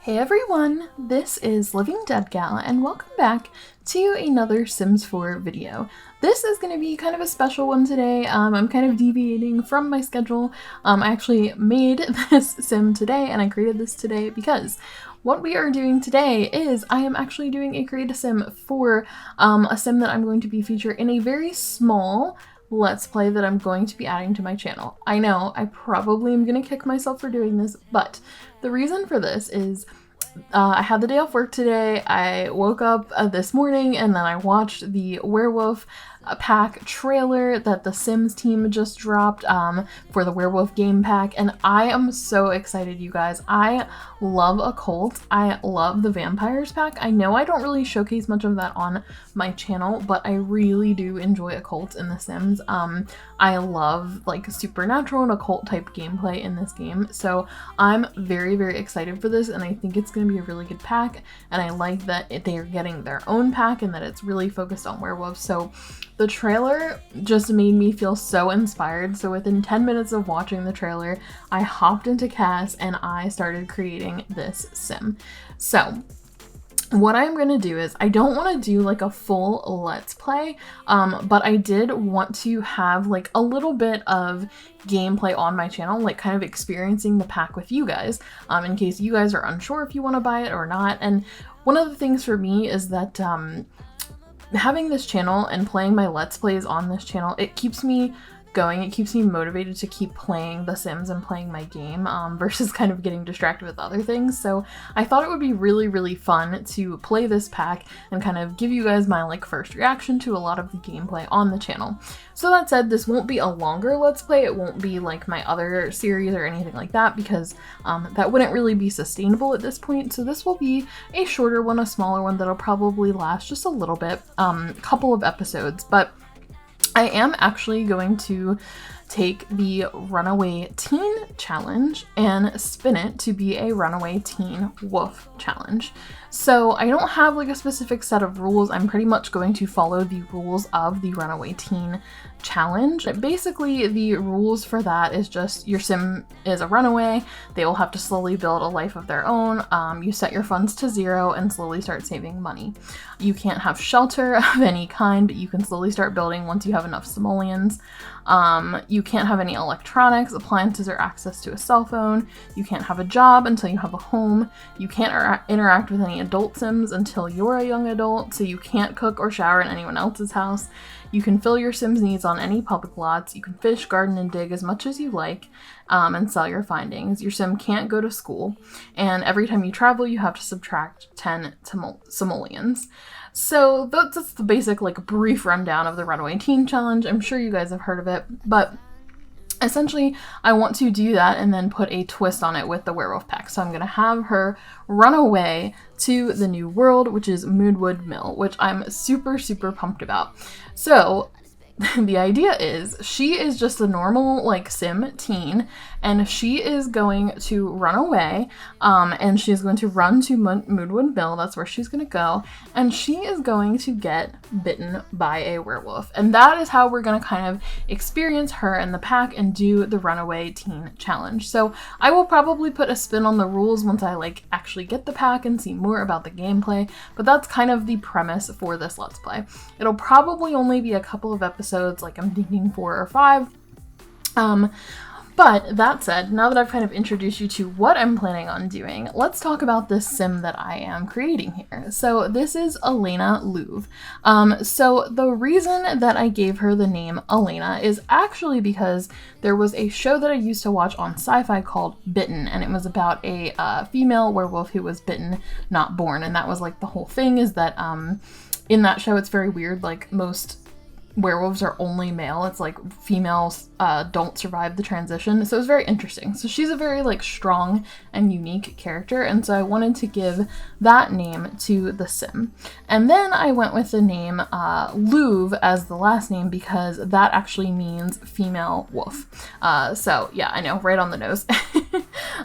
Hey everyone, this is Living Dead Gal and welcome back to another Sims 4 video. This is going to be kind of a special one today. I'm kind of deviating from my schedule. I actually made this sim today and I created this today because what we are doing today is I am actually doing a create a sim for a sim that I'm going to be featured in a very small Let's Play that I'm going to be adding to my channel. I know, I probably am going to kick myself for doing this, but the reason for this is I had the day off work today. I woke up this morning and then I watched the Werewolf Pack trailer that the Sims team just dropped for the Werewolf Gamepack, and I am so excited, you guys. I love occult. I love the vampires pack. I know I don't really showcase much of that on my channel, but I really do enjoy occult in the Sims. I love like supernatural and occult type gameplay in this game, so I'm very, very excited for this, and I think it's going to be a really good pack, and I like that they are getting their own pack and that it's really focused on werewolves. So the trailer just made me feel so inspired, so within 10 minutes of watching the trailer, I hopped into CAS and I started creating this sim. So what I'm going to do is, I don't want to do like a full Let's Play, but I did want to have like a little bit of gameplay on my channel, like kind of experiencing the pack with you guys, in case you guys are unsure if you want to buy it or not. And one of the things for me is that having this channel and playing my Let's Plays on this channel, it keeps me going. It keeps me motivated to keep playing The Sims and playing my game versus kind of getting distracted with other things. So I thought it would be really, really fun to play this pack and kind of give you guys my like first reaction to a lot of the gameplay on the channel. So that said, this won't be a longer Let's Play. It won't be like my other series or anything like that, because that wouldn't really be sustainable at this point. So this will be a shorter one, a smaller one that'll probably last just a little bit, couple of episodes. But I am actually going to take the Runaway Teen Challenge and spin it to be a Runaway Teen Wolf Challenge. So I don't have like a specific set of rules. I'm pretty much going to follow the rules of the Runaway Teen Challenge. Basically, the rules for that is just your sim is a runaway. They will have to slowly build a life of their own. You set your funds to 0 and slowly start saving money. You can't have shelter of any kind, but you can slowly start building once you have enough simoleons. You can't have any electronics, appliances, or access to a cell phone. You can't have a job until you have a home. You can't interact with any adult Sims until you're a young adult, so you can't cook or shower in anyone else's house. You can fill your Sims needs on any public lots. You can fish, garden, and dig as much as you like, and sell your findings. Your Sim can't go to school, and every time you travel, you have to subtract 10 simoleons. So that's the basic, like, brief rundown of the Runaway Teen Challenge. I'm sure you guys have heard of it, but essentially, I want to do that and then put a twist on it with the werewolf pack. So I'm going to have her run away to the new world, which is Moonwood Mill, which I'm super, super pumped about. So the idea is she is just a normal like sim teen, and she is going to run away, and she's going to run to Moonwood Mill. That's where she's going to go, and she is going to get bitten by a werewolf, and that is how we're going to kind of experience her and the pack and do the Runaway Teen Challenge. So I will probably put a spin on the rules once I like actually get the pack and see more about the gameplay, but that's kind of the premise for this Let's Play. It'll probably only be a couple of episodes, like I'm thinking 4 or 5. But that said, now that I've kind of introduced you to what I'm planning on doing, let's talk about this sim that I am creating here. So this is Elena Louve. So the reason that I gave her the name Elena is actually because there was a show that I used to watch on Sci-Fi called Bitten, and it was about a female werewolf who was bitten, not born. And that was like the whole thing, is that in that show it's very weird, like most werewolves are only male. It's like females don't survive the transition. So it was very interesting. So she's a very like strong and unique character, and so I wanted to give that name to the sim. And then I went with the name Louve as the last name because that actually means female wolf. So yeah, I know, right on the nose.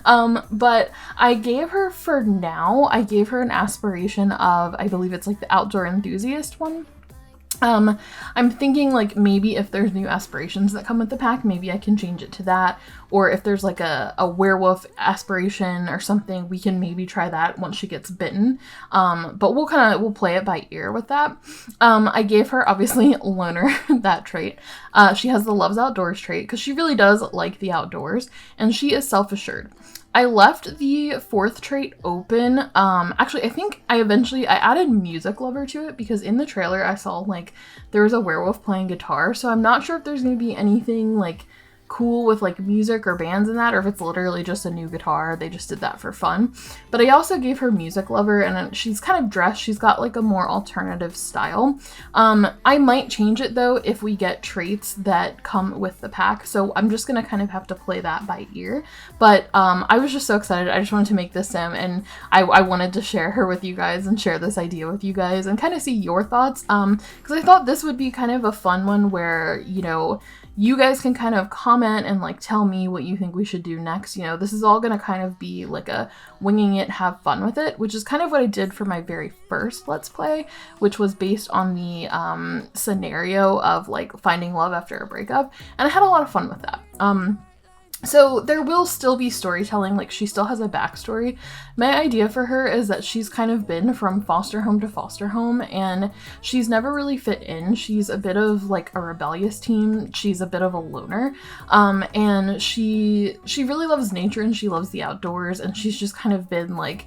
But I gave her, for now, I gave her an aspiration of, I believe it's like the outdoor enthusiast one. I'm thinking like maybe if there's new aspirations that come with the pack, maybe I can change it to that. Or if there's like a werewolf aspiration or something, we can maybe try that once she gets bitten. But we'll play it by ear with that. I gave her, obviously, Loner, that trait. She has the Loves Outdoors trait because she really does like the outdoors, and she is self-assured. I left the 4th trait open. Actually, I think I added Music Lover to it because in the trailer I saw like there was a werewolf playing guitar. So I'm not sure if there's going to be anything like cool with like music or bands in that, or if it's literally just a new guitar. They just did that for fun. But I also gave her Music Lover, and she's kind of dressed. She's got like a more alternative style. I might change it though if we get traits that come with the pack. So I'm just gonna kind of have to play that by ear. But I was just so excited. I just wanted to make this sim, and I wanted to share her with you guys and share this idea with you guys and kind of see your thoughts. Because I thought this would be kind of a fun one where, you know, you guys can kind of comment and like tell me what you think we should do next. You know, this is all going to kind of be like a winging it, have fun with it, which is kind of what I did for my very first Let's Play, which was based on the scenario of like finding love after a breakup. And I had a lot of fun with that. So there will still be storytelling, like she still has a backstory. My idea for her is that she's kind of been from foster home to foster home, and she's never really fit in. She's a bit of like a rebellious teen. She's a bit of a loner. And she really loves nature and she loves the outdoors, and she's just kind of been like,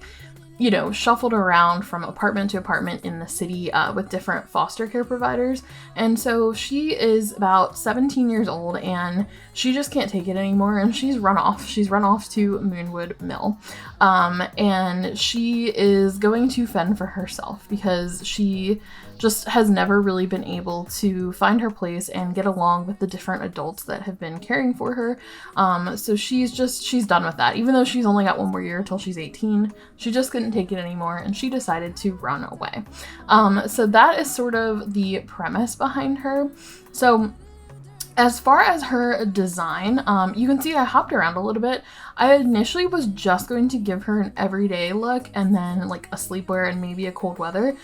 you know, shuffled around from apartment to apartment in the city with different foster care providers. And so she is about 17 years old and she just can't take it anymore, and she's run off. She's run off to Moonwood Mill. And she is going to fend for herself because she just has never really been able to find her place and get along with the different adults that have been caring for her. So she's done with that. Even though she's only got one more year till she's 18, she just couldn't take it anymore and she decided to run away. So that is sort of the premise behind her. So as far as her design, you can see I hopped around a little bit. I initially was just going to give her an everyday look and then like a sleepwear and maybe a cold weather,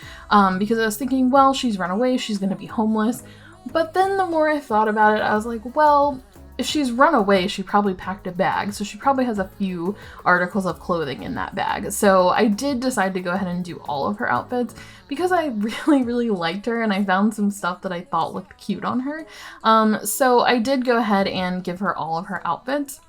because I was thinking, well, she's run away, she's going to be homeless. But then the more I thought about it, I was like, well, if she's run away, she probably packed a bag, so she probably has a few articles of clothing in that bag. So I did decide to go ahead and do all of her outfits because I really, really liked her and I found some stuff that I thought looked cute on her. So I did go ahead and give her all of her outfits.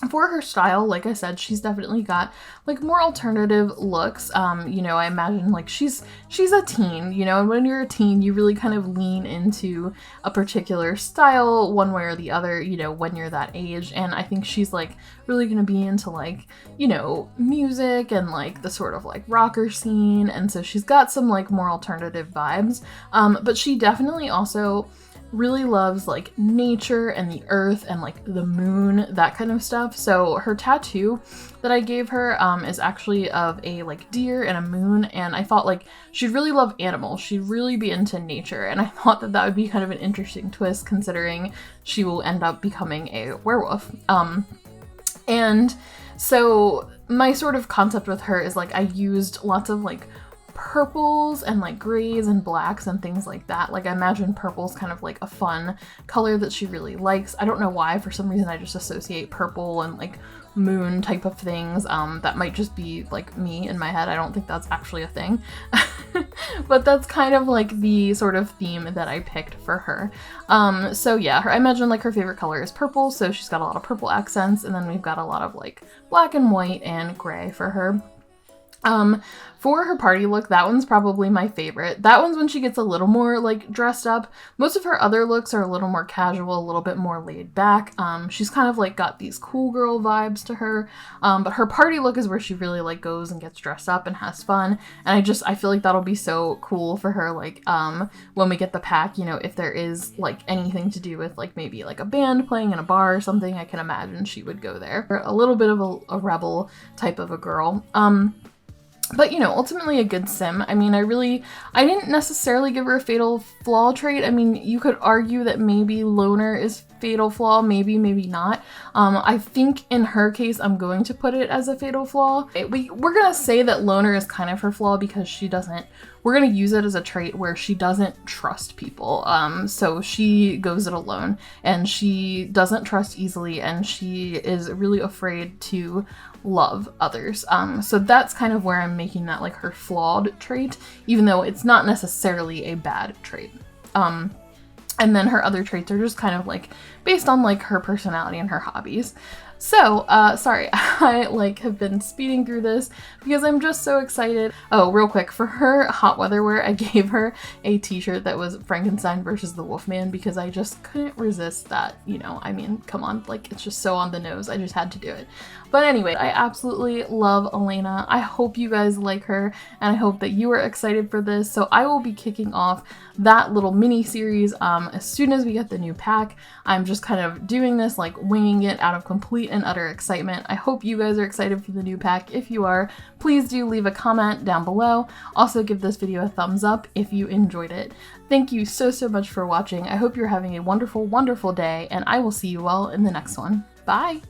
For her style, like I said, she's definitely got like more alternative looks. You know, I imagine like she's a teen, you know, and when you're a teen, you really kind of lean into a particular style one way or the other, you know, when you're that age. And I think she's like really gonna be into like, you know, music and like the sort of like rocker scene. And so she's got some like more alternative vibes. But she definitely also really loves like nature and the earth and like the moon, that kind of stuff. So her tattoo that I gave her is actually of a like deer and a moon, and I thought like she'd really love animals, she'd really be into nature, and I thought that that would be kind of an interesting twist considering she will end up becoming a werewolf. And so my sort of concept with her is like I used lots of like purples and like grays and blacks and things like that. Like I imagine purple's kind of like a fun color that she really likes. I don't know why, for some reason I just associate purple and like moon type of things. That might just be like me in my head. I don't think that's actually a thing. But that's kind of like the sort of theme that I picked for her. So yeah, I imagine like her favorite color is purple, so she's got a lot of purple accents, and then we've got a lot of like black and white and gray for her. For her party look, that one's probably my favorite. That one's when she gets a little more like dressed up. Most of her other looks are a little more casual, a little bit more laid back. She's kind of like got these cool girl vibes to her. But her party look is where she really like goes and gets dressed up and has fun. And I feel like that'll be so cool for her, like when we get the pack, you know, if there is like anything to do with like maybe like a band playing in a bar or something, I can imagine she would go there. A little bit of a rebel type of a girl. But, you know, ultimately a good sim. I mean, I didn't necessarily give her a fatal flaw trait. I mean, you could argue that maybe loner is fatal flaw, maybe, maybe not. I think in her case, I'm going to put it as a fatal flaw. We're gonna say that loner is kind of her flaw because we're gonna use it as a trait where she doesn't trust people. So she goes it alone and she doesn't trust easily and she is really afraid to love others. So that's kind of where I'm making that like her flawed trait, even though it's not necessarily a bad trait. And then her other traits are just kind of like based on like her personality and her hobbies. So, sorry, I like have been speeding through this because I'm just so excited. Oh, real quick, for her hot weather wear, I gave her a t-shirt that was Frankenstein versus the Wolfman because I just couldn't resist that, you know, I mean, come on, like it's just so on the nose, I just had to do it. But anyway, I absolutely love Elena. I hope you guys like her and I hope that you are excited for this. So I will be kicking off that little mini series as soon as we get the new pack. I'm just kind of doing this like winging it out of complete and utter excitement. I hope you guys are excited for the new pack. If you are, please do leave a comment down below. Also give this video a thumbs up if you enjoyed it. Thank you so much for watching. I hope you're having a wonderful, wonderful day and I will see you all in the next one. Bye!